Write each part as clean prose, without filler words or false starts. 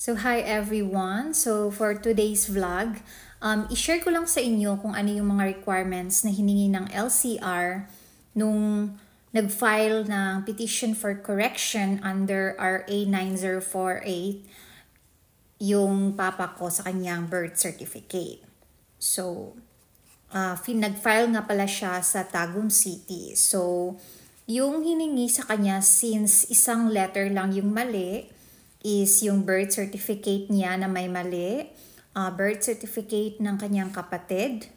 So hi everyone. So for today's vlog, i-share ko lang sa inyo kung ano yung mga requirements na hiningi ng LCR nung nag-file ng petition for correction under RA 9048 yung papa ko sa kanyang birth certificate. So, nag-file nga pala siya sa Tagum City. So, yung hiningi sa kanya, since isang letter lang yung mali, is yung birth certificate niya na may mali, birth certificate ng kanyang kapatid,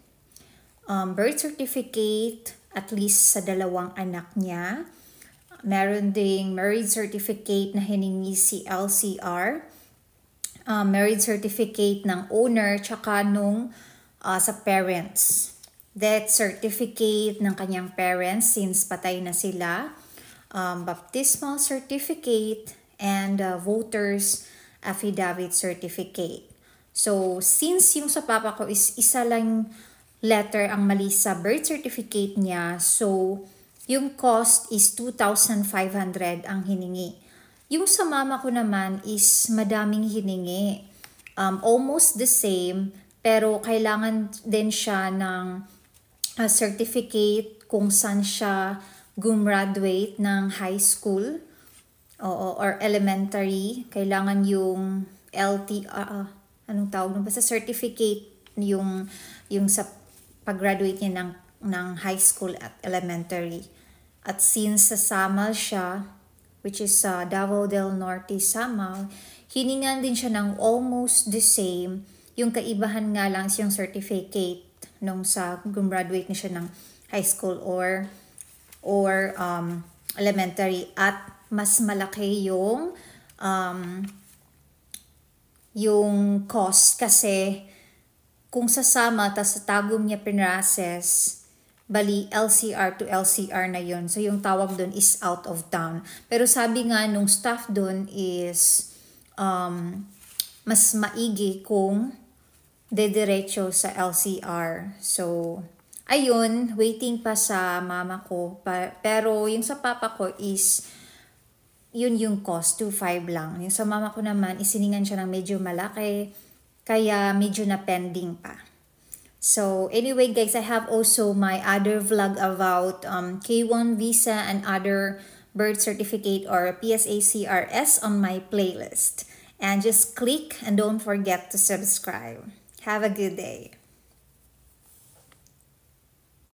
birth certificate at least sa dalawang anak niya, meron ding marriage certificate na hiningi si LCR, marriage certificate ng owner tsaka nung sa parents, death certificate ng kanyang parents since patay na sila, baptismal certificate, and voters affidavit certificate. So, since yung sa papa ko is isa lang letter ang mali sa birth certificate niya, so yung cost is 2,500 ang hiningi. Yung sa mama ko naman is madaming hiningi. Almost the same, pero kailangan din siya ng certificate kung saan siya gumraduate ng high school or elementary. Kailangan yung anong tawag nun? Basta certificate yung sa pag-graduate niya ng high school at elementary. At since sa Samal siya, which is sa Davao del Norte, Samal, hiningan din siya ng almost the same. Yung kaibahan nga lang yung certificate nung sa gumraduate na siya ng high school or elementary, at mas malaki yung cost kasi kung sasama tas sa Tagum niya pinrases, bali LCR to LCR na yun. So yung tawag dun is out of town. Pero sabi nga nung staff dun is mas maigi kung dediretso sa LCR. So ayun, waiting pa sa mama ko. Pero yung sa papa ko is yun yung cost, 2,500 lang. Yung sa mama ko naman, isiningan siya ng medyo malaki, kaya medyo na pending pa. So anyway guys, I have also my other vlog about K1 visa and other birth certificate or PSA CRS on my playlist. And just click and don't forget to subscribe. Have a good day.